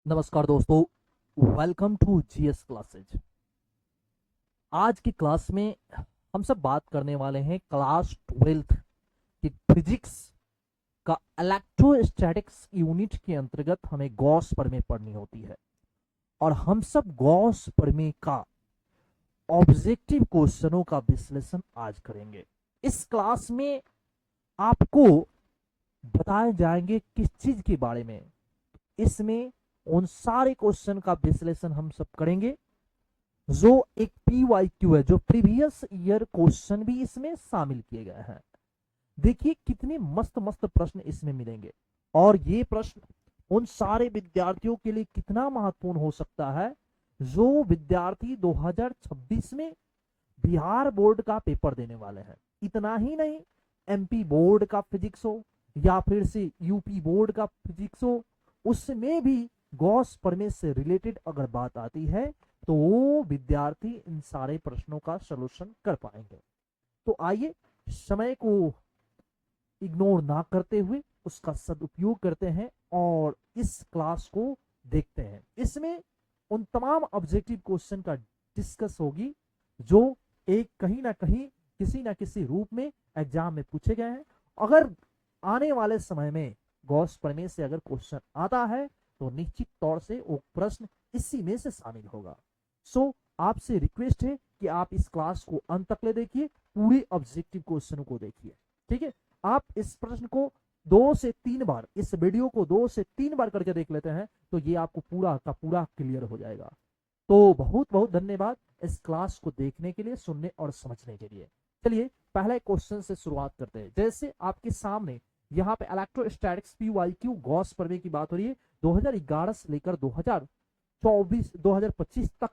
नमस्कार दोस्तों, welcome to GS classes. आज की क्लास में हम सब बात करने वाले हैं क्लास 12th की फिजिक्स का इलेक्ट्रोस्टैटिक्स यूनिट के अंतर्गत हमें गॉस प्रमेय पढ़नी होती है और हम सब गॉस प्रमेय का ऑब्जेक्टिव क्वेश्चनों का विश्लेषण आज करेंगे। इस क्लास में आपको बताए जाएंगे किस चीज के बारे में। इसमें उन सारे क्वेश्चन का विश्लेषण हम सब करेंगे जो एक PYQ है, जो प्रीवियस ईयर क्वेश्चन भी इसमें शामिल किए गए हैं। देखिए कितने मस्त मस्त प्रश्न इसमें मिलेंगे और ये प्रश्न उन सारे विद्यार्थियों के लिए कितना महत्वपूर्ण हो सकता है जो विद्यार्थी 2026 में बिहार बोर्ड का पेपर देने वाले हैं। इतना ही नहीं, MP बोर्ड का फिजिक्स हो या फिर से UP बोर्ड का फिजिक्स हो, उसमें भी गॉस प्रमेय से रिलेटेड अगर बात आती है तो वो विद्यार्थी इन सारे प्रश्नों का सलूशन कर पाएंगे। तो आइए समय को इग्नोर ना करते हुए उसका सदुपयोग करते हैं और इस क्लास को देखते हैं। इसमें उन तमाम ऑब्जेक्टिव क्वेश्चन का डिस्कस होगी जो एक कहीं ना कहीं किसी ना किसी रूप में एग्जाम में पूछे गए हैं। अगर आने वाले समय में गॉस प्रमेय से अगर क्वेश्चन आता है तो निश्चित तौर से वो प्रश्न इसी में से शामिल होगा। सो आपसे रिक्वेस्ट है कि आप इस क्लास को अंत तक ले देखिए, पूरे ऑब्जेक्टिव क्वेश्चनों को देखिए। ठीक है, आप इस प्रश्न को 2 से 3 बार, इस वीडियो को 2 से 3 बार करके देख लेते हैं तो ये आपको पूरा का पूरा क्लियर हो जाएगा। तो बहुत बहुत धन्यवाद इस क्लास को देखने के लिए, सुनने और समझने के लिए। चलिए पहले क्वेश्चन से शुरुआत करते हैं। जैसे आपके सामने यहाँ पे इलेक्ट्रोस्टैटिक्स PYQ गॉस प्रमेय की बात हो रही है। 2011 से लेकर 2025 तक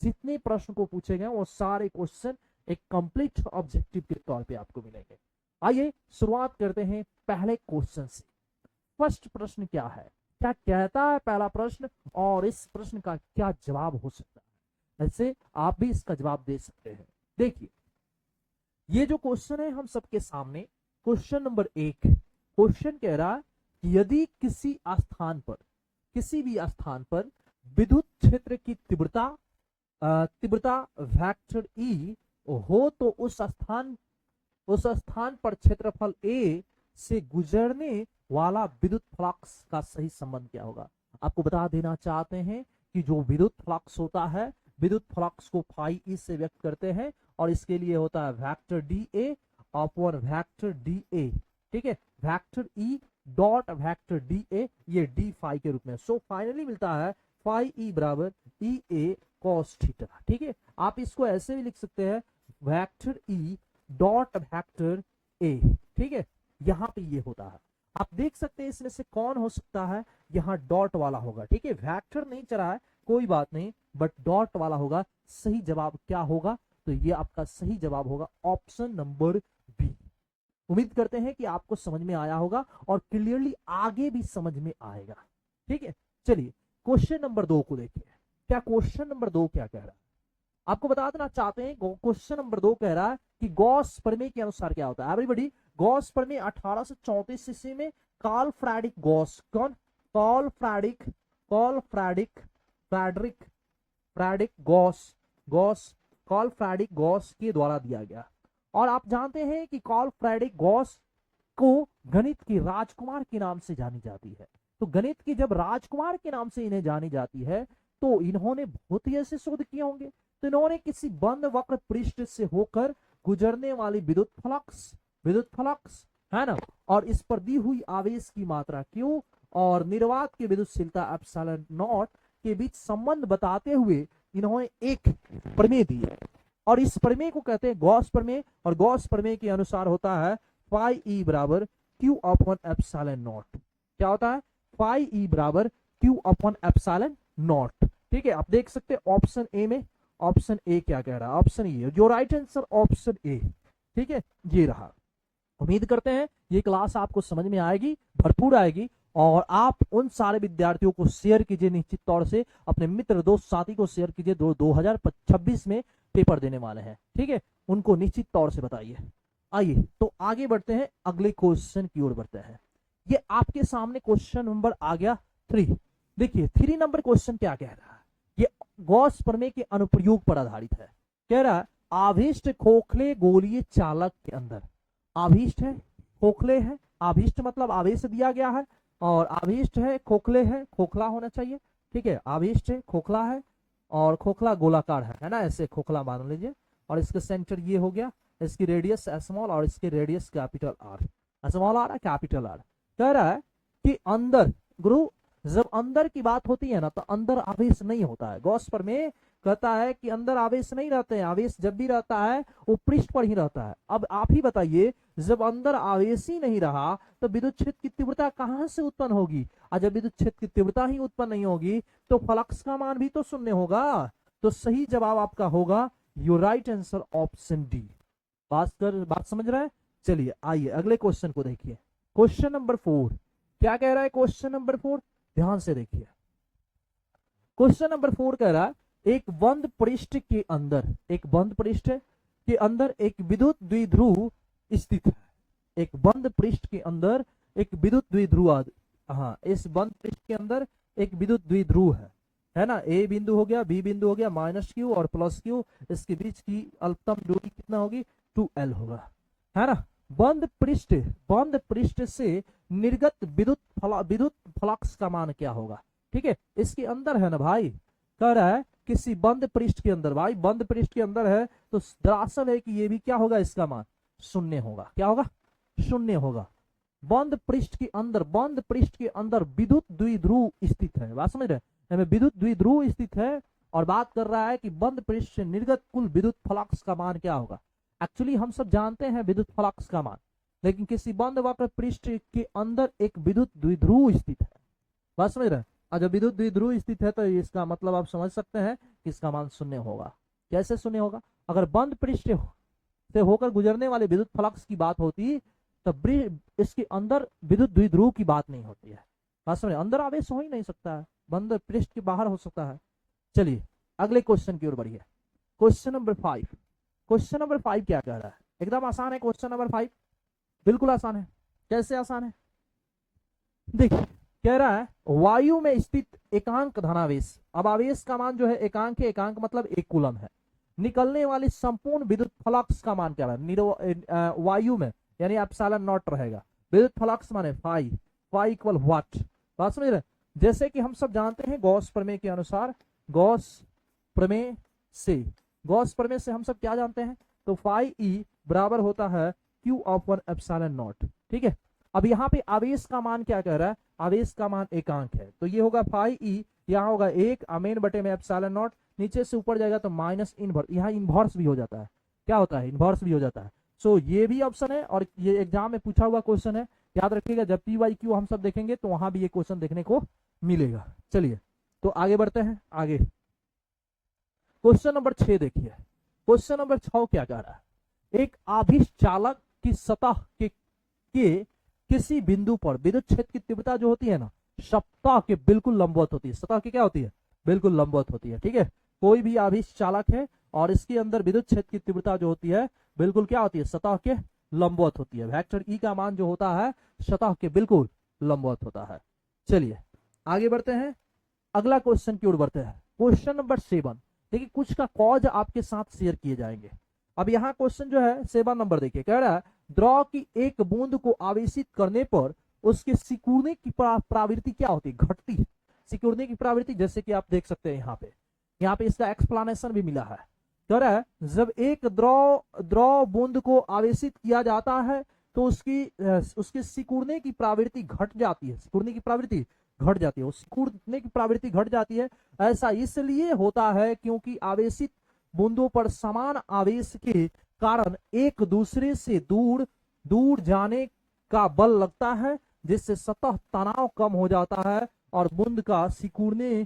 जितने प्रश्न को पूछे गए वो सारे क्वेश्चन एक कंप्लीट ऑब्जेक्टिव के तौर पे आपको मिलेंगे। आइए शुरुआत करते हैं पहले क्वेश्चन से। फर्स्ट प्रश्न क्या है, क्या कहता है पहला प्रश्न और इस प्रश्न का क्या जवाब हो सकता है। ऐसे आप भी इसका जवाब दे सकते हैं। देखिए ये जो क्वेश्चन है हम सबके सामने, क्वेश्चन नंबर 1, क्वेश्चन कह रहा है कि यदि किसी स्थान पर, किसी भी स्थान पर विद्युत क्षेत्र की तीव्रता वेक्टर E हो तो उस स्थान पर क्षेत्रफल A से गुजरने वाला विद्युत फ्लक्स का सही संबंध क्या होगा। आपको बता देना चाहते हैं कि जो विद्युत फ्लक्स होता है, विद्युत फ्लक्स को फाई E से व्यक्त करते हैं और इसके लिए होता है vector DA upon vector DA। ठीक है, vector E dot vector DA, ये D फाई के रूप में। सो फाइनली मिलता है फाई E बराबर EA cos थीटा। ठीक है, आप इसको ऐसे भी लिख सकते हैं vector E dot vector A। ठीक है, यहां पे ये होता है। आप देख सकते हैं इसमें से कौन हो सकता है, यहां डॉट वाला होगा। ठीक है, वेक्टर नहीं चला है कोई बात नहीं, बट डॉट वाला होगा। सही जवाब क्या होगा, तो ये आपका सही जवाब होगा ऑप्शन नंबर बी। उम्मीद करते हैं कि आपको समझ में आया होगा और क्लियरली आगे भी समझ में आएगा। ठीक है, चलिए क्वेश्चन नंबर 2 को देखिए। क्या क्वेश्चन नंबर 2 क्या कह रहा है, आपको बता देना चाहते हैं। क्वेश्चन नंबर 2 कह रहा है कि गॉस प्रमेय के अनुसार क्या होता है। एवरीबॉडी, गॉस प्रमेय 1834 ईस्वी में कार्ल फ्रेडरिक गॉस, कौन, फ्रेडरिक कार्ल फ्रेडरिक गॉस के द्वारा दिया गया। और आप जानते हैं कि कार्ल फ्रेडरिक गॉस को गणित के राजकुमार के नाम से जानी जाती है। तो गणित की जब राजकुमार के नाम से इन्हें जानी जाती है तो इन्होंने बहुत ही ऐसे शोध किए होंगे। तो इन्होंने किसी बंद वक्र पृष्ठ से होकर गुजरने वाली विद्युत फ्लक्स है ना, और इस पर दी हुई आवेश की मात्रा Q और निर्वात की विद्युतशीलता एप्सिलॉन नॉट के बीच संबंध बताते हुए इन्होंने एक प्रमेय दी है और इस प्रमेय को कहते हैं गॉस प्रमेय। और गॉस प्रमेय के अनुसार होता है फाई E बराबर Q अपॉन एप्सिलॉन नॉट। क्या होता है, फाई E बराबर Q अपॉन एप्सिलॉन नॉट। ठीक है, आप देख सकते हैं ऑप्शन ए में, ऑप्शन ए क्या कह रहा है, ऑप्शन ए जो राइट आंसर ऑप्शन ए। ठीक है, ये रहा। उम्मीद करते हैं ये क्लास आपको समझ में आएगी, भरपूर आएगी और आप उन सारे विद्यार्थियों को शेयर कीजिए, निश्चित तौर से अपने मित्र दोस्त साथी को शेयर कीजिए 2026 में पेपर देने वाले हैं। ठीक है, उनको निश्चित तौर से बताइए। आइए तो आगे बढ़ते हैं, अगले क्वेश्चन की ओर बढ़ते हैं। ये आपके सामने क्वेश्चन नंबर आ गया 3। देखिए 3 नंबर क्वेश्चन क्या कह रहा है, ये गॉस प्रमेय के अनुप्रयोग पर आधारित है। कह रहा है आभीष्ट खोखले गोलीय चालक के अंदर, आभीष्ट है, खोखले है, आभीष्ट मतलब आवेश दिया गया है, और आभीष्ट है, खोखले है, खोखला होना चाहिए, ठीक है, आभीष्ट है, खोखला है, और खोखला गोलाकार है ना, ऐसे खोखला मान लीजिए, और इसका सेंटर ये हो गया, इसकी रेडियस स्मॉल और इसकी radius capital R, small are capital R. कह रहा है कि अंदर गुरु, जब अंदर की बात होती है ना तो अंदर आवेश नहीं होता है। गॉस प्रमेय कहता है कि अंदर आवेश नहीं रहते हैं, आवेश जब भी रहता है वो पृष्ठ पर ही रहता है। अब आप ही बताइए, जब अंदर आवेश ही नहीं रहा तो विद्युत क्षेत्र की तीव्रता कहां से उत्पन्न होगी, और जब विद्युत क्षेत्र की तीव्रता ही उत्पन्न नहीं होगी तो फ्लक्स का मान भी तो शून्य होगा। तो सही जवाब आपका होगा your right answer option D. बात समझ रहे हैं? चलिए आइए अगले क्वेश्चन को देखिए, क्वेश्चन नंबर 4 क्या कह रहा है। क्वेश्चन नंबर 4 ध्यान से देखिए, क्वेश्चन नंबर 4 कह रहा है एक बंद पृष्ठ के अंदर, एक बंद पृष्ठ के अंदर एक विद्युत द्विध्रुव स्थित है। एक बंद पृष्ठ के अंदर एक विद्युत द्विध्रुव, हाँ, इस बंद पृष्ठ के अंदर एक विद्युत द्विध्रुव है ना। ए बिंदु हो गया, बी बिंदु हो गया, माइनस क्यू और प्लस क्यू, इसके बीच की अल्पतम दूरी कितना होगी, 2L होगा, है ना। बंद पृष्ठ से निर्गत विद्युत फ्लक्स का मान क्या होगा, ठीक है, इसके अंदर है ना भाई। कह रहा है किसी बंद पृष्ठ के अंदर, भाई बंद पृष्ठ के अंदर है तो दरअसल है कि ये भी क्या होगा, इसका मान शून्य होगा। क्या होगा, शून्य होगा। बंद पृष्ठ के अंदर विद्युत द्विध्रुव स्थित है, बात समझ रहे हैं, विद्युत द्विध्रुव स्थित है, और बात कर रहा है कि बंद पृष्ठ से निर्गत कुल विद्युत फ्लक्स का मान क्या होगा। एक्चुअली हम सब जानते हैं विद्युत फ्लक्स का मान, लेकिन किसी बंद वक्र पृष्ठ के अंदर एक विद्युत द्विध्रुव स्थित है, बात समझ रहे हैं। और जब विद्युत द्विध्रुव स्थित है तो इसका मतलब आप समझ सकते हैं कि इसका मान शून्य होगा। कैसे शून्य होगा, अगर बंद पृष्ठ से होकर गुजरने वाले विद्युत फ्लक्स की बात होती तब इसके अंदर विद्युत द्विध्रुव की बात नहीं होती है, बात समझ, अंदर आवेश हो ही नहीं सकता है, बंद पृष्ठ के बाहर हो सकता है। चलिए अगले क्वेश्चन की ओर बढ़िए, क्वेश्चन नंबर 5। क्वेश्चन नंबर 5 क्या कह रहा है, एकदम आसान है क्वेश्चन नंबर 5, बिल्कुल आसान है। कैसे आसान है, देखिए कह रहा है वायु में स्थित एकांक धनावेश, अब आवेश का मान जो है एकांक है, एकांक मतलब 1 कूलम है, निकलने वाली संपूर्ण विद्युत फ्लक्स का मान क्या है वायु में, यानी एप्सिलॉन नॉट रहेगा। विद्युत फ्लक्स माने फाई इक्वल व्हाट, बात समझ रहे। जैसे कि हम सब जानते हैं गॉस प्रमेय के अनुसार, गॉस प्रमेय से हम सब क्या जानते हैं, तो फाई ई बराबर होता है क्यू ऑफ 1 एप्सिलॉन नॉट, ठीक है। अब यहाँ पे आवेश का मान क्या कह रहा है, आवेश का मान एकांक है, तो ये होगा फाई ई, यहाँ होगा 1 अमेन बटे में एप्सिलॉन नॉट, नीचे से ऊपर जाएगा तो माइनस इनवर्स, यहाँ इनवर्स भी हो जाता है, क्या होता है, इनवर्स भी हो जाता है। सो ये भी ऑप्शन है, और ये एग्जाम में पूछा हुआ क्वेश्चन है, याद रखिएगा। जब पी वाई क्यू हम सब देखेंगे तो वहां भी ये क्वेश्चन देखने को मिलेगा। चलिए तो आगे बढ़ते हैं, आगे क्वेश्चन नंबर 6 देखिए। क्वेश्चन नंबर 6 क्या कह रहा है, एक आभिष चालक की सतह के किसी बिंदु पर विद्युत क्षेत्र की तीव्रता जो होती है ना, सतह के बिल्कुल लंबवत होती है, सतह की क्या होती है, बिल्कुल लंबवत होती है, ठीक है। कोई भी आभिष चालक है और इसके अंदर विद्युत क्षेत्र की तीव्रता जो होती है बिल्कुल क्या होती है, सतह के लंबवत होती है। वेक्टर ई का मान जो होता है सतह के बिल्कुल लंबवत होता है। चलिए आगे बढ़ते हैं, अगला क्वेश्चन की ओर बढ़ते हैं, क्वेश्चन नंबर 7। देखिए कुछ का कॉज आपके साथ शेयर किए जाएंगे। अब यहाँ क्वेश्चन जो है 7 नंबर देखिए, कह रहा है द्रव की एक बूंद को आवेशित करने पर उसके सिकुड़ने की प्रवृत्ति क्या होती है, घटती है। सिकुड़ने की प्रवृत्ति जैसे कि आप देख सकते हैं यहाँ पे इसका एक्सप्लेनेशन भी मिला है। कह रहा है जब एक द्रव बूंद को आवेशित किया जाता है तो उसकी सिकुड़ने की प्रवृत्ति घट जाती है, सिकुड़ने की प्रवृत्ति घट जाती है, सिकुड़ने की प्रवृत्ति घट जाती है। ऐसा इसलिए होता है क्योंकि आवेशित बूंदों पर समान आवेश के कारण एक दूसरे से दूर जाने का बल लगता है, जिससे सतह तनाव कम हो जाता है और बूंद का सिकुड़ने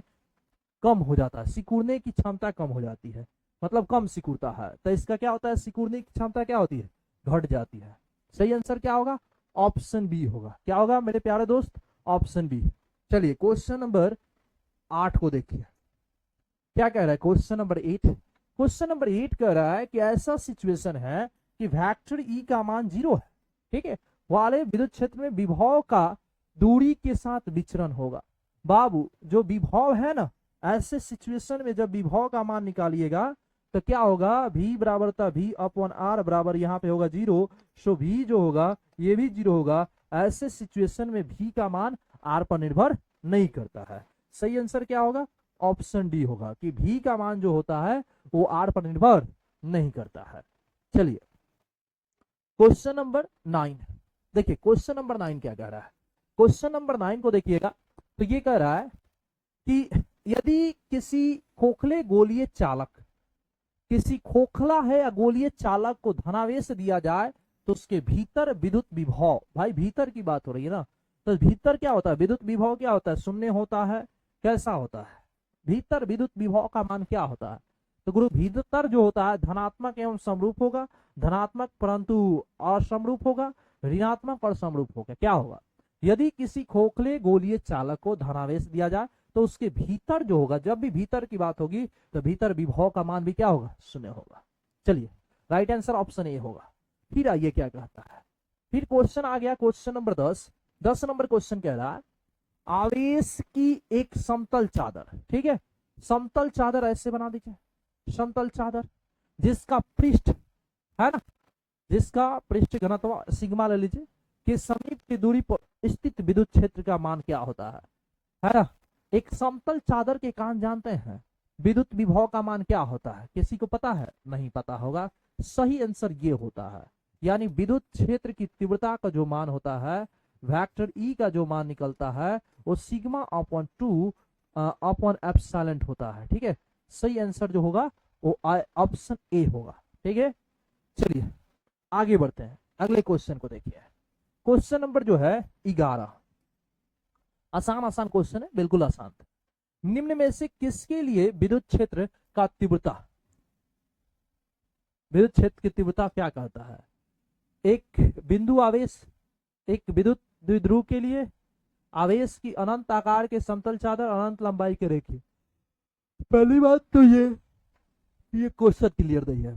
कम हो जाता है, सिकुड़ने की क्षमता कम हो जाती है, मतलब कम सिकुड़ता है। तो इसका क्या होता है, सिकुड़ने की क्षमता क्या होती है, घट जाती है। सही आंसर क्या होगा, ऑप्शन बी होगा। क्या होगा मेरे प्यारे दोस्त, ऑप्शन बी। चलिए क्वेश्चन नंबर 8 को देखिए, क्या कह रहा है क्वेश्चन नंबर 8। क्वेश्चन नंबर 8 कह रहा है कि ऐसा सिचुएशन है कि वेक्टर ई का मान 0 है, ठीक है, वाले विद्युत क्षेत्र में विभव का दूरी के साथ विचरण होगा। बाबू जो विभव है ना, ऐसे सिचुएशन में जब विभव का मान निकालिएगा तो क्या होगा, v बराबर था v अपॉन आर बराबर यहाँ पे होगा 0। सो v जो होगा ये भी 0 होगा। ऐसे सिचुएशन में v का मान r पर निर्भर नहीं करता है। सही आंसर क्या होगा, ऑप्शन डी होगा कि v का मान जो होता है वो r पर निर्भर नहीं करता है। चलिए क्वेश्चन नंबर 9 देखिए, क्वेश्चन नंबर 9 क्या कह रहा है। क्वेश्चन नंबर 9 को देखिएगा तो ये कह रहा है कि यदि किसी खोखले गोलीय चालक, किसी खोखला है या गोलीय चालक को धनावेश दिया जाए तो उसके भीतर विद्युत विभव, भाई भीतर की बात हो रही है ना, तो भीतर क्या होता है, विद्युत विभव क्या होता है, शून्य होता है, कैसा होता है, भीतर विद्युत विभव का मान क्या होता है। तो गुरु भीतर जो होता है धनात्मक एवं समरूप होगा, धनात्मक परंतु असमरूप होगा, ऋणात्मक और समरूप होगा। क्या होगा, यदि किसी खोखले गोलीय चालक को धनावेश दिया जाए तो उसके भीतर जो होगा, जब भी भीतर की बात होगी तो भीतर विभव का मान भी क्या होगा, शून्य होगा। चलिए राइट आंसर ऑप्शन ए होगा। फिर आइए क्या कहता है, फिर क्वेश्चन आ गया क्वेश्चन नंबर 10 नंबर क्वेश्चन कह रहा है आवेश की एक समतल चादर, ठीक है, समतल चादर ऐसे बना दीजिए, समतल चादर जिसका पृष्ठ है ना, जिसका पृष्ठ घनत्व सिग्मा ले लीजिए, के समीप की दूरी पर स्थित विद्युत क्षेत्र का मान क्या होता है ना। एक समतल चादर के कारण जानते हैं विद्युत विभव का मान क्या होता है, किसी को पता है, नहीं पता होगा। सही आंसर ये होता है, यानी विद्युत क्षेत्र की तीव्रता का जो मान होता है, वेक्टर ई का जो मान निकलता है वो सिग्मा अपॉन 2 अपॉन एप्सिलॉन होता है। ठीक है, सही आंसर जो होगा वो ऑप्शन ए होगा। ठीक है, चलिए आगे बढ़ते हैं, अगले क्वेश्चन को देखिए। क्वेश्चन नंबर जो है 11, आसान आसान क्वेश्चन है, बिल्कुल आसान। निम्न में से किसके लिए विद्युत क्षेत्र का तीव्रता, विद्युत क्षेत्र की तीव्रता क्या कहता है। एक बिंदु आवेश, एक विद्युत द्विध्रुव के लिए, आवेश की अनंत आकार के समतल चादर, अनंत लंबाई के रेखे। पहली बात तो ये क्वेश्चन क्लियर नहीं है।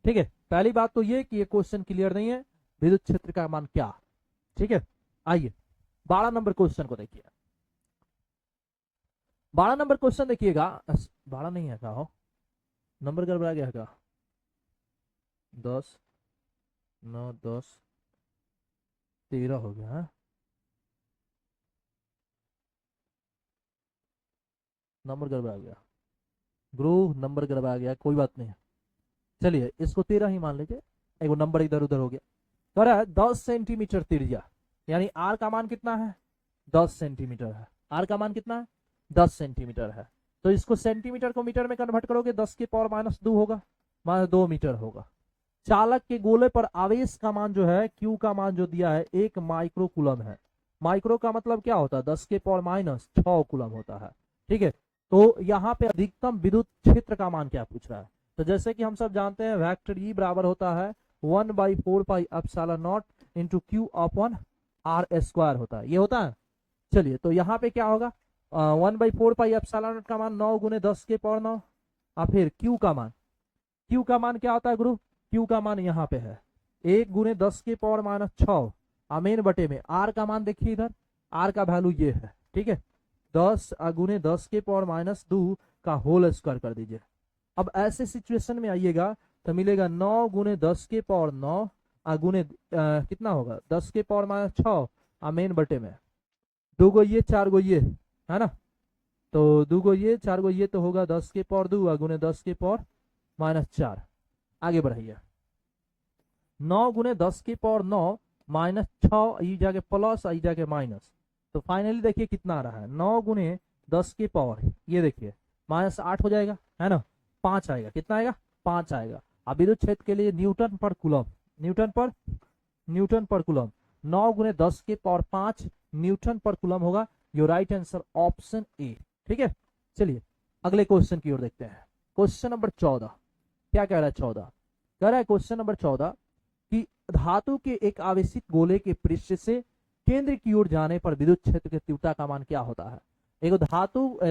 ठीक है, पहली बात तो ये कि ये क्वेश्चन क्लियर नहीं है, विद्युत क्षेत्र का मान क्या। ठीक है, आइए 12 नंबर क्वेश्चन को देखिए। 12 नंबर क्वेश्चन देखिएगा, 12 नहीं है, क्या हो नंबर गड़बड़ा गया क्या, 10 9 10 13 हो गया है, नंबर गड़बड़ा गया गुरु, नंबर गड़बड़ा गया, कोई बात नहीं है। चलिए इसको 13 ही मान लीजिए, एक नंबर इधर उधर हो गया। कह रहा है 10 सेंटीमीटर त्रिज्या, यानी आर का मान कितना है, 10 सेंटीमीटर है। आर का मान कितना है, 10 सेंटीमीटर है। तो इसको सेंटीमीटर को मीटर में कन्वर्ट करोगे 10 के पावर माइनस 2 होगा, माइनस 2 मीटर होगा। चालक के गोले पर आवेश का मान जो है, क्यू का मान जो दिया है 1 माइक्रो कूलम है। माइक्रो का मतलब क्या होता है, 10 के पावर माइनस 6 कूलम होता है। ठीक है, तो यहाँ पे अधिकतम विद्युत क्षेत्र का मान क्या पूछ रहा है। तो जैसे कि हम सब जानते हैं वेक्टर ई बराबर होता है 1/4 pi epsilon naught into Q upon R square होता है, ये होता है। चलिए तो यहाँ पे क्या होगा, 1/4 पाई एप्सिलॉन नॉट का मान 9 गुने 10 के पावर 9, और फिर क्यू का मान, क्यू का मान क्या होता है गुरु, क्यू का मान यहाँ पे है 1 गुने 10 के पावर माइनस 6 अमेन बटे में। आर का मान देखिए इधर, आर का वैल्यू ये है। ठीक है, 10 गुने 10 के पावर माइनस 2 का होल स्क्वायर कर दीजिए। अब ऐसे सिचुएशन में आइएगा तो मिलेगा 9 गुने 10 के पावर 9 गुने कितना होगा 10 के पावर माइनस 6 अमेन बटे में, 2 गो ये 4 गो ये है ना, तो 2 गो ये 4 गो ये तो होगा 10 के पावर 2 गुने 10 के पावर माइनस 4। आगे बढ़ाइए, 9 गुने 10 के पावर 9 माइनस 6 ई जाके प्लस आई जाके माइनस, तो फाइनली देखिए कितना आ रहा है 9 गुने 10 के पावर, ये देखिए माइनस 8 हो जाएगा है ना, 5 आएगा, कितना आएगा 5 आएगा। अब विद्युत क्षेत्र के लिए न्यूटन पर कूलम, न्यूटन पर कूलम 9 गुने 10 के पावर 5 न्यूटन पर कूलम होगा। Your right answer option A. ठीक है, चलिए अगले क्वेश्चन की ओर देखते हैं। क्वेश्चन नंबर 14 क्या कह रहा है, 14 कह रहा है क्वेश्चन नंबर 14 कि धातु के एक आवेशित गोले के पृष्ठ से केंद्र की ओर जाने पर विद्युत क्षेत्र की तीव्रता का मान क्या होता है। एक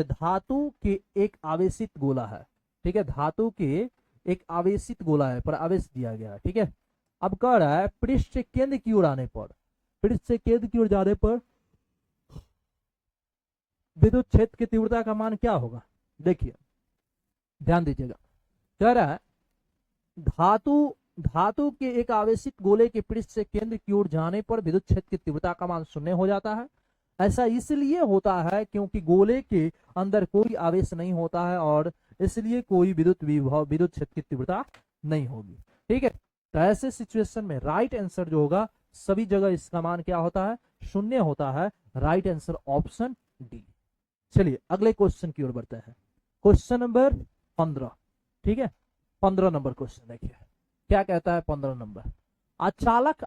धातु के एक आवेशित गोला है। ठीक है, धातु के एक आवेशित गोला है पर आवेश दिया गया है। ठीक है, अब कह रहा है पृष्ठ से केंद्र की ओर आने पर, पृष्ठ से केंद्र की ओर जाने पर विद्युत क्षेत्र की तीव्रता का मान क्या होगा? देखिए ध्यान दीजिएगा, कह रहा है धातु धातु के एक आवेशित गोले के पृष्ठ से केंद्र की ओर जाने पर विद्युत क्षेत्र की तीव्रता का मान शून्य हो जाता है। ऐसा इसलिए होता है क्योंकि गोले के अंदर कोई आवेश नहीं होता है और इसलिए कोई विद्युत विभव विद्युत क्षेत्र की तीव्रता नहीं होगी। ठीक है, तो ऐसे सिचुएशन में राइट आंसर जो होगा सभी जगह इसका मान क्या होता है? शून्य होता है। Right answer option D. चलिए अगले क्वेश्चन की ओर बढ़ते हैं। Question number 15। ठीक है, 15 नंबर क्वेश्चन देखिए क्या कहता है। 15 नंबर, अचालक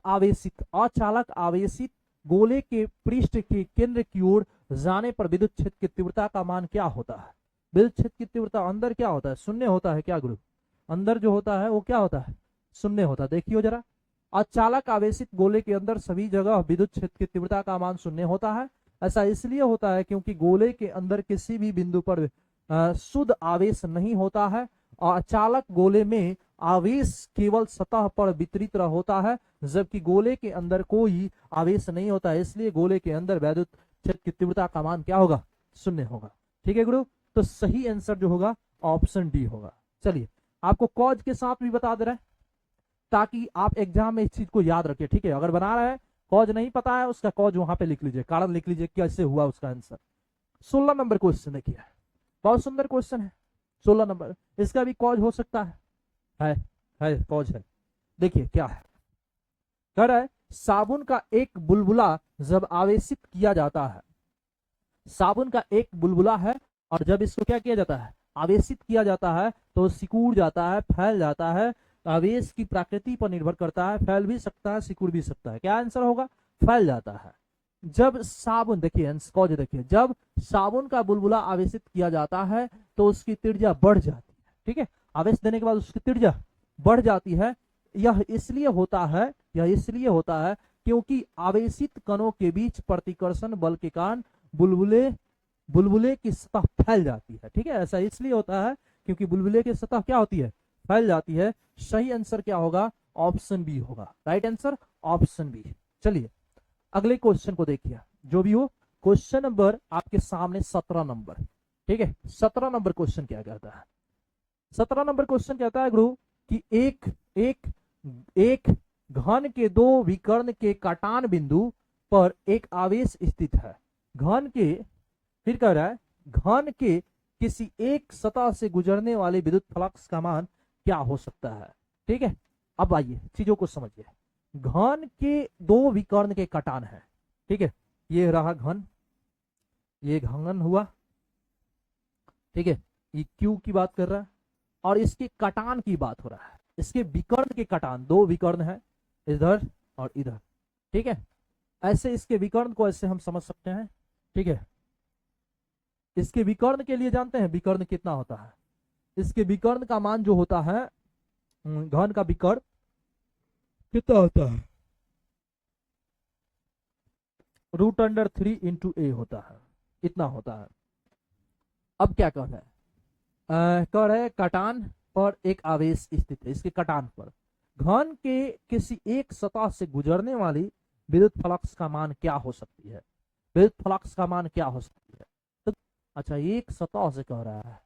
आवेशित गोले के पृष्ठ के केंद्र की ओर जाने पर विद्युत क्षेत्र की तीव्रता का मान क्या होता है? विद्युत क्षेत्र की तीव्रता अंदर क्या होता है? शून्य होता है क्या गुरु? अंदर जो होता है वो क्या होता है? शून्य होता है। देखियो जरा, अचालक आवेशित गोले के अंदर सभी जगह विद्युत क्षेत्र की तीव्रता का मान शून्य होता है। ऐसा इसलिए होता है क्योंकि गोले के अंदर किसी भी बिंदु पर शुद्ध आवेश नहीं होता है और अचालक गोले में आवेश केवल सतह पर वितरित होता है, जबकि गोले के अंदर कोई आवेश नहीं होता है, इसलिए गोले के अंदर विद्युत क्षेत्र की तीव्रता का मान क्या होगा? शून्य होगा। ठीक है गुरु, तो सही आंसर जो होगा ऑप्शन डी होगा। चलिए आपको कॉज के साथ भी बता दे रहे हैं ताकि आप एग्जाम में इस चीज को याद रखिए। ठीक है, अगर बना रहे हैं कॉज नहीं पता है उसका कॉज वहां पे लिख लीजिए, कारण लिख लीजिए कैसे हुआ उसका आंसर। 16 नंबर क्वेश्चन देखिए, बहुत सुंदर क्वेश्चन है। 16 नंबर, इसका भी कॉज हो सकता है कॉज है। देखिए क्या है, कह रहा है साबुन का एक बुलबुला जब आवेशित किया जाता है, साबुन का एक बुलबुला है और जब इसको क्या किया जाता है? आवेशित किया जाता है तो सिकुड़ जाता है, फैल जाता है। आवेश की प्रकृति पर निर्भर करता है, फैल भी सकता है, सिकुड़ भी सकता है। क्या आंसर होगा? फैल जाता है। जब साबुन, देखिए कॉज देखिए, जब साबुन का बुलबुला आवेशित किया जाता है तो उसकी त्रिज्या बढ़ जाती है। ठीक है, आवेश देने के बाद उसकी त्रिज्या बढ़ जाती है। यह इसलिए होता है क्योंकि आवेशित कणों के बीच प्रतिकर्षण बल के कारण बुलबुले की सतह फैल जाती है। ठीक है, ऐसा इसलिए होता है क्योंकि बुलबुले की सतह क्या होती है? फैल जाती है। सही आंसर क्या होगा? ऑप्शन बी होगा। Right answer option B. चलिए अगले क्वेश्चन को देखिए, जो भी हो। क्वेश्चन नंबर आपके सामने 17 नंबर। ठीक है, 17 नंबर क्वेश्चन क्या कहता है? 17 नंबर क्वेश्चन कहता है गुरु कि एक घन के दो विकर्ण के काटान बिंदु पर एक आवेश स्थित है। घन के, फिर कह रहा है घन के किसी एक सतह से गुजरने वाले विद्युत फ्लक्स का मान क्या हो सकता है? ठीक है, अब आइए चीजों को समझिए। घन के दो विकर्ण के कटान है। ठीक है, ये रहा घन, ये घन हुआ। ठीक है, ये क्यू की बात कर रहा है और इसके कटान की बात हो रहा है। इसके विकर्ण के कटान, दो विकर्ण है इधर और इधर। ठीक है, ऐसे इसके विकर्ण को ऐसे हम समझ सकते हैं। ठीक है, इसके विकर्ण के लिए जानते हैं विकर्ण कितना होता है? इसके विकर्ण का मान जो होता है, घन का विकर्ण कितना होता है? √3 इंटू ए होता है, इतना होता है। अब क्या कह रहा है? कह रहे हैं कटान पर एक आवेश स्थित है। इसके कटान पर घन के किसी एक सतह से गुजरने वाली विद्युत फ्लक्स का मान क्या हो सकती है? विद्युत फ्लक्स का मान क्या हो सकती है? तो अच्छा, एक सतह से कह रहा है,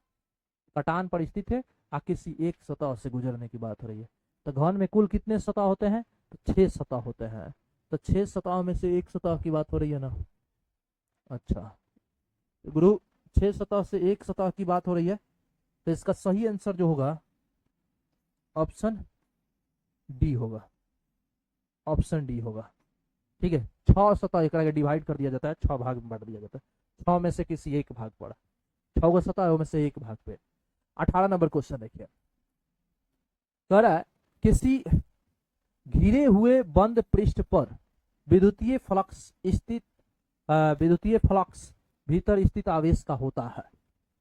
कटान पर स्थित है और किसी एक सतह से गुजरने की बात हो रही है। तो घन में कुल कितने सतह होते हैं? तो 6 सतह होते हैं। तो 6 सतह में से एक सतह की बात हो रही है ना। अच्छा तो गुरु 6 सतह से एक सतह की बात हो रही है, तो इसका सही आंसर जो होगा ऑप्शन डी होगा। ऑप्शन डी होगा। ठीक है, 6 सतह एक डिवाइड कर दिया जाता है, 6 भाग में बांट दिया जाता है। 6 में से किसी एक भाग पड़ा, 6 सतह में से एक भाग पे। 18 नंबर क्वेश्चन देखिए, कह रहा है किसी घिरे हुए बंद पृष्ठ पर विद्युतीय फ्लक्स भीतर स्थित आवेश का होता है।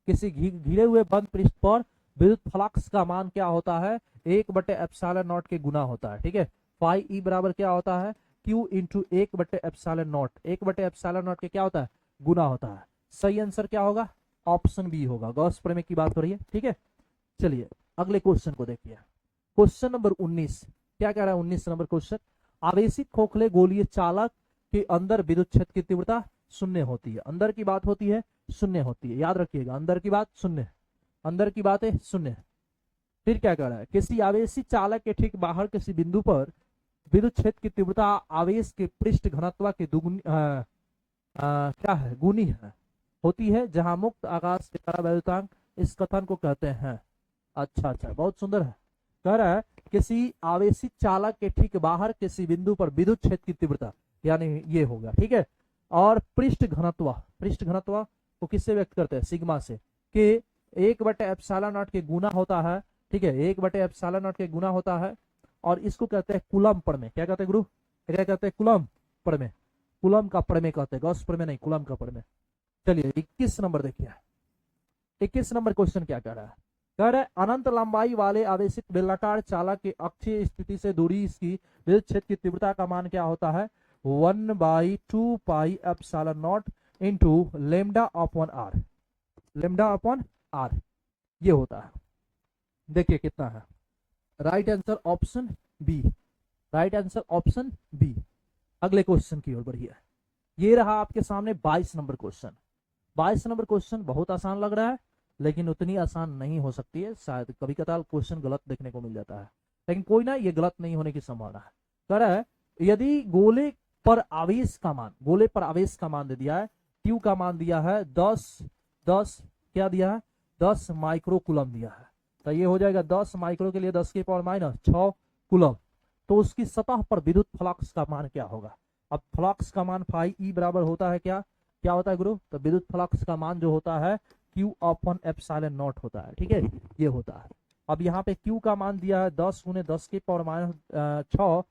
किसी घिरे हुए बंद पृष्ठ पर विद्युत फ्लक्स का मान क्या होता है? 1/ε0 के गुना होता है। ठीक है, फाई ई बराबर क्या होता है? Q into 1/ε0। 1/ε0 के क्या होता है? गुना होता है। सही आंसर क्या होगा? ऑप्शन बी होगा। गॉस प्रमेय की बात हो रही है। ठीक है, चलिए अगले क्वेश्चन को देखिए। क्वेश्चन नंबर 19 क्या कह रहा है? 19 नंबर क्वेश्चन, आवेशित खोखले गोलीय चालक के अंदर विद्युत क्षेत्र की तीव्रता शून्य होती है। अंदर की बात होती है, शून्य होती है, याद रखिएगा, अंदर की बात शून्य, अंदर की बात है शून्य। फिर क्या कर रहा है, किसी आवेशी चालक के ठीक बाहर किसी बिंदु पर विद्युत क्षेत्र की तीव्रता आवेश के पृष्ठ घनत्व के दुगुनी क्या है, गुनी है होती है, जहां मुक्त आकाश के परावैद्युतांक इस कथन को कहते हैं। अच्छा अच्छा, बहुत सुंदर है। कह रहा है किसी आवेशित चालक के ठीक बाहर किसी बिंदु पर विद्युत क्षेत्र की तीव्रता, यानी ये होगा, ठीक है, और पृष्ठ घनत्व, पृष्ठ घनत्व को किससे व्यक्त करते हैं, सिग्मा से, कि 1/ε0 के गुना होता है, ठीक है, 1/ε0 के गुना होता है, और इसको कहते हैं कूलम्ब प्रमेय। क्या कहते हैं गुरु, क्या कहते हैं, कूलम्ब प्रमेय, कूलम्ब का प्रमेय कहते हैं, गॉस प्रमेय नहीं, कूलम्ब का प्रमेय। चलिए 21 नंबर देखिए, 21 नंबर क्वेश्चन क्या कह रहा है, कह रहा है अनंत लंबाई वाले आवेशित बेलनाकार चालक की अक्षीय स्थिति से दूरी इसकी विद्युत क्षेत्र की तीव्रता का मान क्या होता है, 1/2πε0 into lambda upon r, lambda upon r ये होता है। देखिए कितना है, right answer option B, right answer option B. अगले क्वेश्चन की ओर बढ़िए, ये रहा आपके सामने 22 नंबर क्वेश्चन। 22 नंबर क्वेश्चन बहुत आसान लग रहा है, लेकिन उतनी आसान नहीं हो सकती है, शायद कभी कदार क्वेश्चन गलत देखने को मिल जाता है, लेकिन कोई ना, ये गलत नहीं होने की संभावना है। कह रहा है यदि गोले पर आवेश का मान, गोले पर आवेश का मान दे दिया है, क्यू का मान दिया है 10 क्या दिया है, 10 माइक्रो कूलम दिया है, तो ये हो जाएगा 10 माइक्रो के लिए 10 की पावर माइनस 6 कूलम, तो उसकी सतह पर विद्युत फ्लक्स का मान क्या होगा। अब फ्लक्स का मान फाई ई बराबर होता है क्या, क्या होता है गुरु, तो विद्युत फ्लक्स का मान जो होता है Q अपॉन एप्सिलॉन नॉट होता है, ठीक है, ये होता है। अब यहाँ पे Q का मान दिया है 10 गुने 10 की पावर माइनस 6,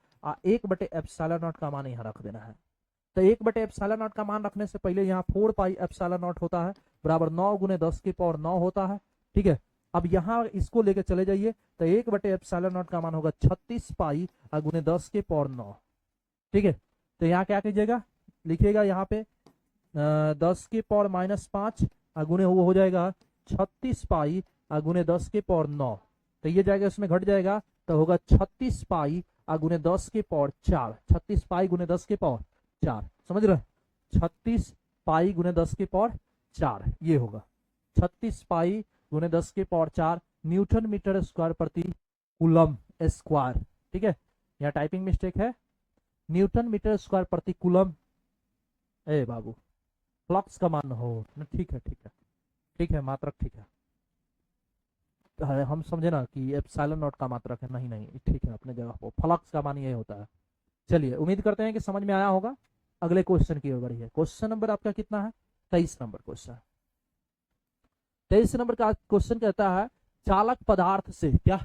1/ε0 का मान यहाँ रख देना है, तो 1/ε0 का मान रखने से पहले यहाँ 4πε0 होता है, बराबर 9 गुने 10 की पावर 9 होता है, ठीक है। अब यहाँ इसको लेके चले जाइए, तो 1/ε0 का मान होगा 36 पाई गुने 10 की पावर 9, ठीक है। तो यहाँ क्या कीजिएगा, लिखिएगा यहाँ पे 10 की पावर माइनस 5 गुने वो हो जाएगा 36 पाई गुने 10 की पावर 9, तो ये जाएगा इसमें घट जाएगा, तो होगा 36 पाई गुने 10 की पावर 4, 36 पाई गुने 10 की पावर 4, समझ रहे, 36 पाई गुने 10 की पावर 4 ये होगा, 36 पाई गुने 10 की पावर 4 न्यूटन मीटर स्क्वायर प्रति कूलम स्क्वायर, ठीक है, यहाँ टाइपिंग मिस्टेक है, न्यूटन मीटर स्क्वायर प्रति कूलम, ए बाबू फ्लक्स का मान हो, ठीक है ठीक है ठीक है, मात्रक ठीक है, हम समझे ना कि एप्सिलॉन नॉट का मात्रक है, नहीं नहीं ठीक है, अपने जगह पर फ्लक्स का मान ये होता है। चलिए उम्मीद करते हैं कि समझ में आया होगा। अगले क्वेश्चन की ओर बढ़िए, क्वेश्चन नंबर आपका कितना है, 23 नंबर क्वेश्चन। 23 नंबर का क्वेश्चन कहता है चालक पदार्थ से, क्या,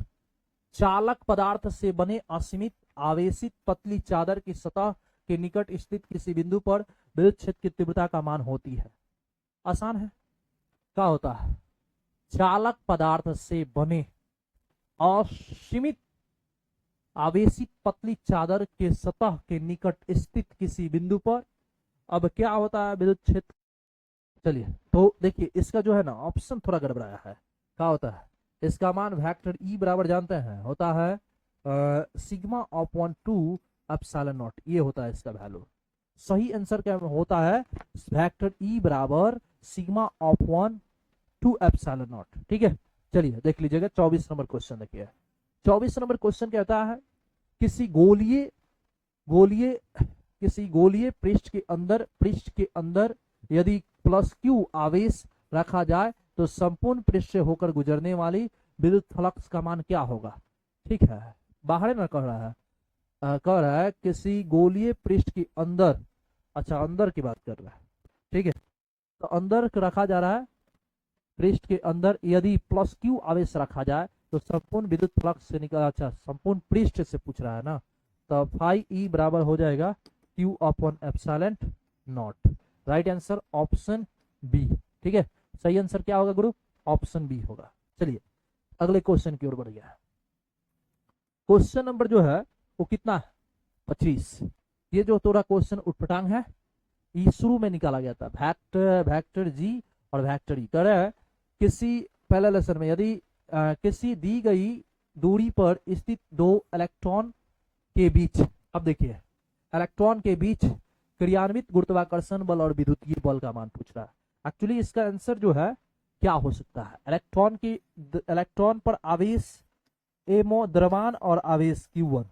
चालक पदार्थ से बने असीमित आवेशित पतली चादर की सतह के निकट स्थित किसी बिंदु पर विद्युत क्षेत्र की तीव्रता का मान होती है। आसान है, क्या होता है, चालक पदार्थ से बने असीमित आवेशित पतली चादर के सतह के निकट स्थित किसी बिंदु पर, अब क्या होता है विद्युत क्षेत्र। चलिए तो देखिए इसका जो है ना ऑप्शन थोड़ा गड़बड़ाया है, क्या होता है, इसका मान वेक्टर ई बराबर जानते हैं होता है सिग्मा अपॉन 2 एप्सिलॉन नॉट, ये होता है इसका वैल्यू। सही आंसर क्या होता है, वेक्टर ई बराबर सिग्मा अपॉन 2 एप्सिलॉन नॉट, ठीक है। चलिए देख लीजिएगा 24 नंबर क्वेश्चन देखिए, 24 नंबर क्वेश्चन कहता है किसी गोलीय पृष्ठ के अंदर यदि प्लस क्यू आवेश रखा जाए तो संपूर्ण पृष्ठ से होकर गुजरने वाली विद्युत फ्लक्स का मान क्या होगा, ठीक है। बाहर ना कह रहा है, कह रहा है किसी गोलीय पृष्ठ के अंदर, अच्छा अंदर की बात कर रहा है, ठीक है, तो अंदर रखा जा रहा है, पृष्ठ के अंदर यदि प्लस क्यू आवेश रखा जाए तो संपूर्ण विद्युत फ्लक्स से निकल, अच्छा संपूर्ण पृष्ठ से पूछ रहा है ना, तो फाई ई बराबर हो जाएगा Q upon epsilon naught, right answer option B, ठीक है। सही आंसर क्या होगा गुरु, ऑप्शन बी होगा। चलिए अगले क्वेश्चन की ओर बढ़ गया, क्वेश्चन नंबर जो है वो कितना है, 25। ये जो थोड़ा क्वेश्चन उठपटांग है, ये शुरू में निकाला गया था, वेक्टर जी और वेक्टर ई। कह रहा है किसी पहले लेसन में यदि किसी दी गई दूरी पर स्थित दो इलेक्ट्रॉन के बीच, अब देखिए इलेक्ट्रॉन के बीच क्रियान्वित गुरुत्वाकर्षण बल और विद्युतीय बल का मान पूछ रहा है। एक्चुअली इसका आंसर जो है क्या हो सकता है, इलेक्ट्रॉन पर आवेश एमो द्रव्यमान और आवेश Q1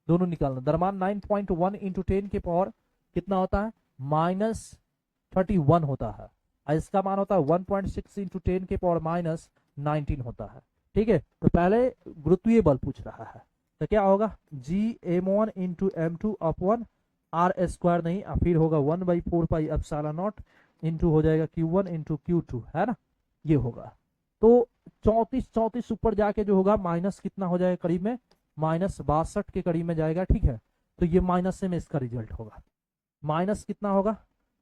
दोनों निकालना। द्रव्यमान 9.1 इंटू 10 के पावर कितना होता है, -31 होता है, और इसका मान होता है 1.6 इंटू 10 के पावर -19 होता है। ठीक है, तो पहले गुरुत्वीय बल पूछ रहा है, तो क्या होगा Gm1 into M2 upon R² नहीं, फिर होगा 1/4πε0 इंटू हो जाएगा Q1 इंटू Q2, है ना, ये होगा। तो 34 ऊपर जाके जो होगा माइनस कितना हो जाएगा, करीब में -62 के करीब में जाएगा। ठीक है, तो ये माइनस से में इसका रिजल्ट होगा, माइनस कितना होगा,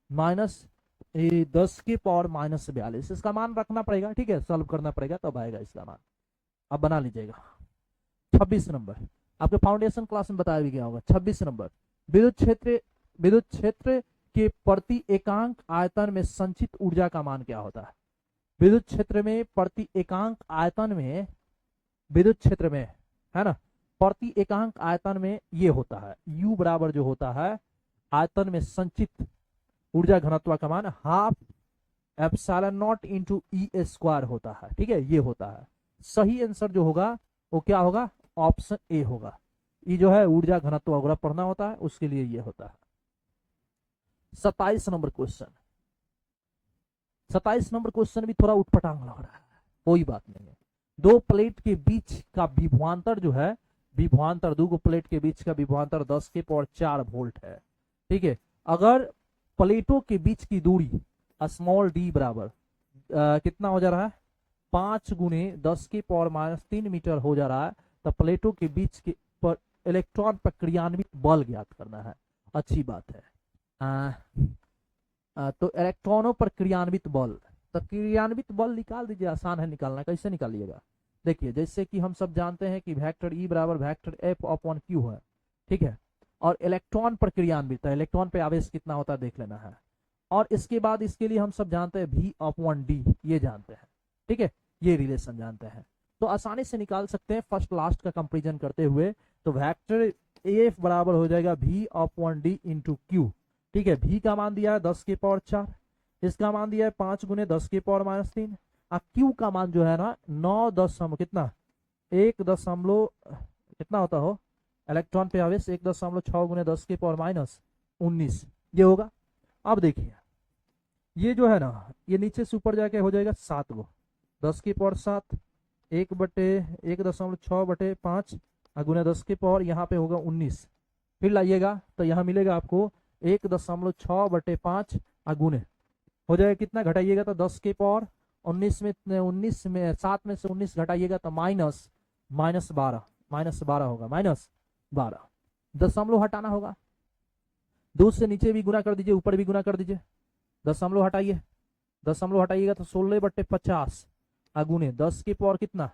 -10 के पावर -42, इसका मान रखना पड़ेगा। ठीक है, सॉल्व करना पड़ेगा तब आएगा इसका मान, अब बना लीजिएगा। 26 नंबर आपके फाउंडेशन क्लास में बताया भी गया होगा। 26 नंबर, विद्युत क्षेत्र के प्रति एकांक आयतन में संचित ऊर्जा का मान क्या होता है। विद्युत क्षेत्र में प्रति एकांक आयतन में, विद्युत क्षेत्र में, है ना, प्रति एकांक आयतन में ये होता है U बराबर जो होता है आयतन में संचित ऊर्जा घनत्व का मान 12ε0 इंटू E² होता है। ठीक है, ये होता है। सही आंसर जो होगा वो क्या होगा, ऑप्शन ए होगा। ये जो है ऊर्जा घनत्व वगैरह पढ़ना होता है, उसके लिए ये होता है। 27 नंबर क्वेश्चन, 27 नंबर क्वेश्चन भी थोड़ा उठपटांग लग रहा है, कोई बात नहीं है। दो प्लेट के बीच का विभवांतर जो है, विभवांतर दो प्लेट के बीच का विभवांतर 10 के पावर 4 वोल्ट है। ठीक है, अगर प्लेटों के बीच की दूरी स्मॉल d बराबर कितना हो जा रहा है, 5 गुने 10 के पावर -3 मीटर हो जा रहा है, तो प्लेटों के बीच के पर इलेक्ट्रॉन पर क्रियान्वित बल ज्ञात करना है। अच्छी बात है। तो इलेक्ट्रॉनों पर क्रियान्वित बल, तो क्रियान्वित बल निकाल दीजिए, आसान है निकालना। कैसे निकालिएगा, देखिए जैसे कि हम सब जानते हैं कि वेक्टर E बराबर वेक्टर F अपॉन Q है। ठीक है, और इलेक्ट्रॉन पर क्रियान्वित है, इलेक्ट्रॉन पे आवेश कितना होता है देख लेना है। और इसके बाद इसके लिए हम सब जानते हैं V अपॉन D, ये जानते हैं। ठीक है, ये रिलेशन जानते हैं, तो आसानी से निकाल सकते हैं फर्स्ट लास्ट का कंपेरिजन करते हुए। तो वेक्टर AF बराबर हो जाएगा V upon D into Q। ठीक है, V का मान दिया है 10 के पावर 4, इसका मान दिया है 5 गुने 10 के पावर -3, और Q का मान जो है ना 9 दशमलव कितना 1 दशमलव कितना होता हो इलेक्ट्रॉन पे आवेश 1.6 गुने 10 के पावर -19, ये होगा। अब देखिए ये जो है ना, ये नीचे से ऊपर जाके हो जाएगा 7 गो 10 की पावर 7, 1/1.6/5 गुने 10 की पावर, यहाँ पे होगा 19। फिर लाइएगा तो यहाँ मिलेगा आपको 1.6/5 गुने हो जाएगा कितना, घटाइएगा तो 10 के पावर 19 में 7 में से 19 घटाइएगा तो -12 होगा, -12 दशमलव हटाना होगा। 2 से नीचे भी गुना कर दीजिए, ऊपर भी गुना कर दीजिए, दशमलव हटाइए, दशमलव हटाइएगा तो 16/50 गुने 10 की पावर कितना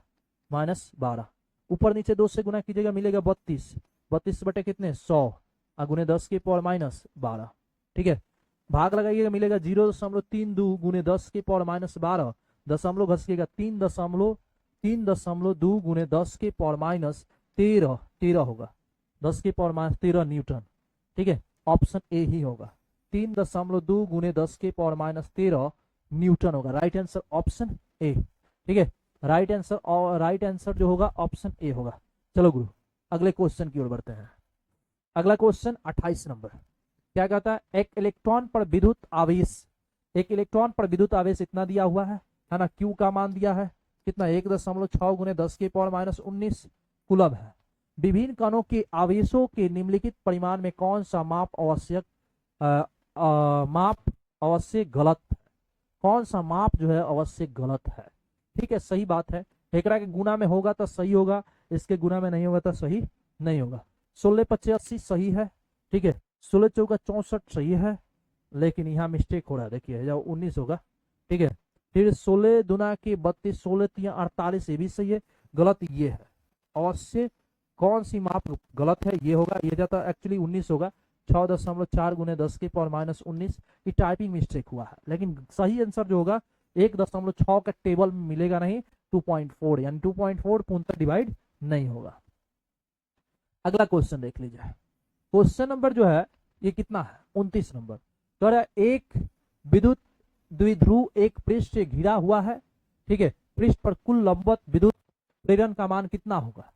-12, ऊपर नीचे 2 से गुना कीजिएगा मिलेगा 32 बटे कितने 100 गुने 10 की पावर -12। ठीक है, भाग लगाइएगा मिलेगा 0.32 गुने 10 की पावर -12, दशमलव घसीएगा 3.2 गुने 10 की पावर -13 होगा, 10 की पावर -13 न्यूटन। ठीक है, ऑप्शन ए ही होगा, 3.2 गुने 10 की पावर -13 न्यूटन होगा। Right answer option A. ठीक है, राइट आंसर जो होगा ऑप्शन ए होगा। चलो गुरु अगले क्वेश्चन की ओर बढ़ते हैं। अगला क्वेश्चन 28 नंबर क्या कहता है, एक इलेक्ट्रॉन पर विद्युत आवेश इतना दिया हुआ है ना, Q का मान दिया है कितना 1.6 गुने 10 की पावर -19 कूलम है। विभिन्न कणों के आवेशों के निम्नलिखित परिमाण में कौन सा माप अवश्य गलत है, कौन सा माप जो है अवश्य गलत है। ठीक है, सही बात है, एकरा के गुना में होगा तो सही होगा, इसके गुना में नहीं होगा तो सही नहीं होगा। 16/85 सही है। ठीक है, 16×4 64 सही है, लेकिन यहाँ मिस्टेक हो रहा है, देखिए जब 19 होगा। ठीक है, फिर 16 दूना के 32, 16×3 48, ये भी सही है। गलत ये है, अवश्य कौन सी माप गलत है, ये होगा, ये जाता एक्चुअली 19 होगा, 6.4 गुने 10 की पावर -19। ये टाइपिंग मिस्टेक हुआ है, लेकिन सही आंसर जो होगा 1.6 का टेबल में मिलेगा नहीं, 2.4 यानी 2.4 पूर्णतः डिवाइड नहीं होगा। अगला क्वेश्चन देख लीजिए, क्वेश्चन नंबर जो है ये कितना है 29 नंबर। तो एक विद्युत द्विध्रुव एक पृष्ठ से घिरा हुआ है, ठीक है, पृष्ठ पर कुल लंबवत विद्युत प्रेरण का मान कितना होगा,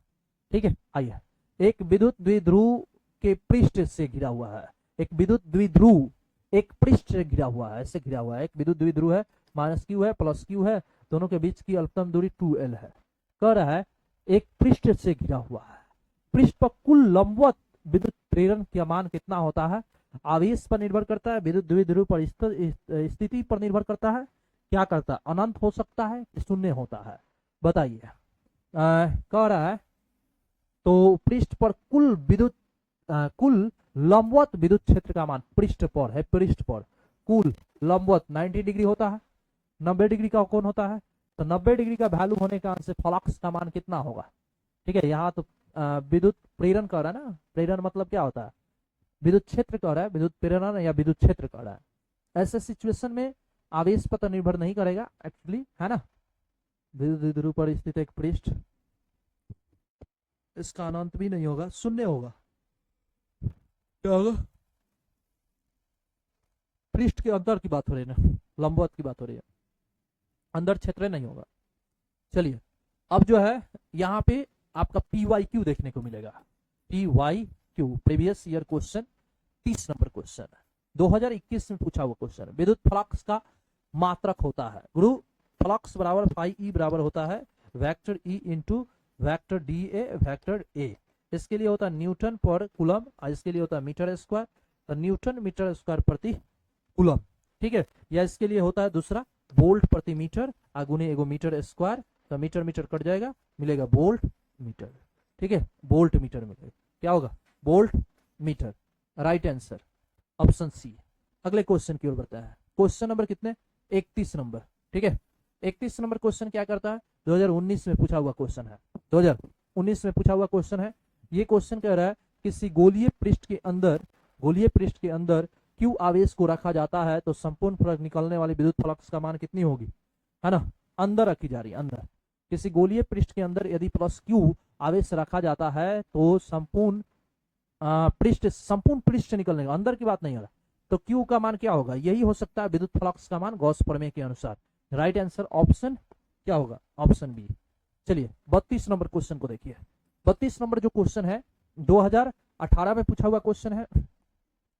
ठीक है। आइए, एक विद्युत द्विध्रुव के पृष्ठ से घिरा हुआ है, एक विद्युत द्विध्रुव एक पृष्ठ से घिरा हुआ है, ऐसे घिरा हुआ है, एक विद्युत द्विध्रुव है, माइनस क्यू है प्लस क्यू है, दोनों के बीच की अल्पतम दूरी 2l है। कह रहा है एक पृष्ठ से घिरा हुआ है, पृष्ठ पर कुल लंबवत विद्युत प्रेरण का मान कितना होता है, आवेश पर निर्भर करता है, विद्युत द्विध्रुव पर स्थिति पर निर्भर करता है, क्या करता है, अनंत हो सकता है कि शून्य होता है, बताइए। कह रहा है तो पृष्ठ पर कुल लंबवत विद्युत क्षेत्र का मान, पृष्ठ पर है, पृष्ठ पर कुल लंबवत 90 डिग्री होता है, 90 डिग्री का कोण होता है, तो 90 डिग्री का वैल्यू होने के कारण से फ्लक्स का मान कितना होगा, ठीक है। यहाँ तो विद्युत प्रेरण कर रहा है ना, प्रेरण मतलब क्या होता है, विद्युत क्षेत्र कर रहा है, विद्युत प्रेरण या विद्युत क्षेत्र कर रहा है। ऐसे सिचुएशन में आवेश पर तो निर्भर नहीं करेगा एक्चुअली, है ना। विद्युत द्विध्रुव पर स्थित एक पृष्ठ, इसका अनंत भी नहीं होगा, शून्य होगा, क्या होगा, पृष्ठ के अंदर की बात हो रही है ना, लंबवत की बात हो रही है, अंदर क्षेत्र नहीं होगा। चलिए, अब जो है यहाँ पे आपका PYQ देखने को मिलेगा, PYQ previous year question, 30 number question है, 2021 में पूछा हुआ क्वेश्चन। विद्युत फ्लक्स का मात्रक होता है गुरु, फ्लक्स बराबर फाई ई बराबर होता है vector E into vector D A vector A. इसके लिए होता है न्यूटन पर कूलम, और इसके लिए होता है मीटर स्क्वायर, तो न्यूटन मीटर स्क्वायर प्रति कूलम, ठीक है। या इसके लिए होता है दूसरा वोल्ट प्रति मीटर, आगुने एगो मीटर स्क्वायर, तो मीटर मीटर कट जाएगा, मिलेगा वोल्ट मीटर, ठीक है, वोल्ट मीटर मिलेगा, क्या होगा, volt meter. Right answer option C. अगले क्वेश्चन की ओर बढ़ते हैं, क्वेश्चन नंबर कितने, 31 नंबर, ठीक है। 31 नंबर क्वेश्चन क्या करता है, 2019 में पूछा हुआ क्वेश्चन है, 2019 में पूछा हुआ क्वेश्चन है। ये क्वेश्चन कह रहा है किसी गोलीय पृष्ठ के अंदर क्यू आवेश को रखा जाता है तो संपूर्ण फ्लक्स निकलने वाली विद्युत फ्लक्स का मान कितनी होगी, है ना, अंदर रखी जा रही है, अंदर किसी गोलीय पृष्ठ के अंदर यदि प्लस क्यू आवेश रखा जाता है तो संपूर्ण पृष्ठ से निकलने का, अंदर की बात नहीं हो रहा, तो क्यू का मान क्या होगा, यही हो सकता है विद्युत फ्लक्स का मान गॉस प्रमेय के अनुसार। राइट आंसर ऑप्शन क्या होगा, ऑप्शन बी। चलिए 32 नंबर क्वेश्चन को देखिए, 32 नंबर जो क्वेश्चन है 2018 में पूछा हुआ क्वेश्चन है।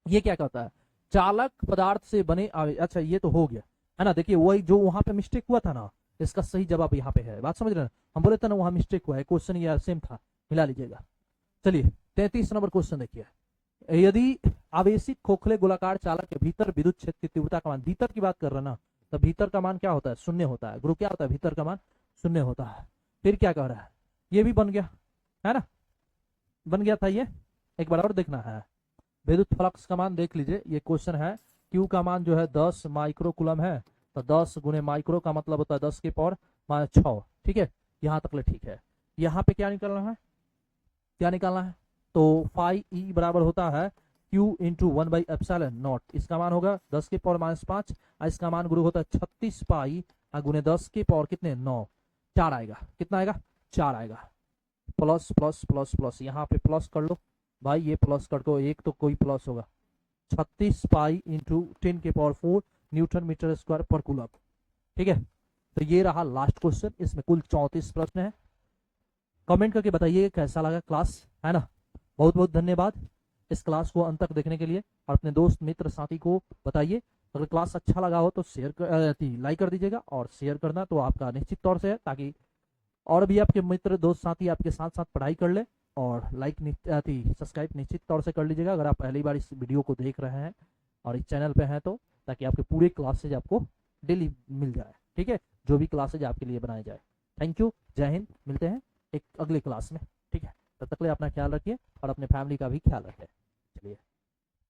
ये क्या कहता है, चालक पदार्थ से बने आवेश, अच्छा ये तो हो गया है ना, देखिए वही जो वहां पे मिस्टेक हुआ था ना, इसका सही जवाब यहाँ पे है, बात समझ रहे हैं, हम बोले थे ना वहां मिस्टेक हुआ है, क्वेश्चन ये सेम था, मिला लीजिएगा। चलिए 33 नंबर क्वेश्चन देखिए, यदि आवेशित खोखले गोलाकार चालक के भीतर विद्युत क्षेत्र की तीव्रता का मान, भीतर की बात कर रहे ना, तो भीतर का मान क्या होता है, शून्य होता है गुरु, क्या होता है, भीतर का मान शून्य होता है। फिर क्या कह रहा है, ये भी बन गया है ना, बन गया था ये, एक बार और देखना है, विद्युत फ्लक्स का मान देख लीजिए, ये क्वेश्चन है, क्यू का मान जो है 10 माइक्रोकूलम है, तो 10 गुने माइक्रो का मतलब होता है 10 के पावर माइनस 6, ठीक है, यहाँ तक ले ठीक है। यहाँ पे क्या निकलना है, क्या निकालना है, तो फाई ई बराबर होता है क्यू इंटू 1/एप्सिलॉन नॉट, इसका मान होगा 10 के पावर माइनस 5, इसका मान गुरु होता है 36 पाई गुने 10 के पावर कितने 9, 4 आएगा, कितना आएगा 4 आएगा, प्लस प्लस प्लस प्लस, यहाँ पे प्लस कर लो भाई, ये प्लस कर दो, एक तो कोई प्लस होगा, 36 पाई इंटू 10 के पावर 4 न्यूटन मीटर स्क्वायर पर कूलम, ठीक है। तो ये रहा लास्ट क्वेश्चन, इसमें कुल 34 प्रश्न है। कमेंट करके बताइए कैसा लगा क्लास, है ना। बहुत बहुत धन्यवाद इस क्लास को अंत तक देखने के लिए, और अपने दोस्त मित्र साथी को बताइए। अगर क्लास अच्छा लगा हो तो लाइक कर दीजिएगा, और शेयर करना तो आपका निश्चित तौर से है, ताकि और भी आपके मित्र दोस्त साथी आपके साथ साथ पढ़ाई कर ले। और लाइक सब्सक्राइब निश्चित तौर से कर लीजिएगा अगर आप पहली बार इस वीडियो को देख रहे हैं और इस चैनल पे हैं तो, ताकि आपके पूरे क्लासेज आपको डेली मिल जाए, ठीक है, जो भी क्लासेज आपके लिए बनाए जाए। थैंक यू, जय हिंद, मिलते हैं एक अगले क्लास में, ठीक है। तब तक ले अपना ख्याल रखिए और अपने फैमिली का भी ख्याल रखें।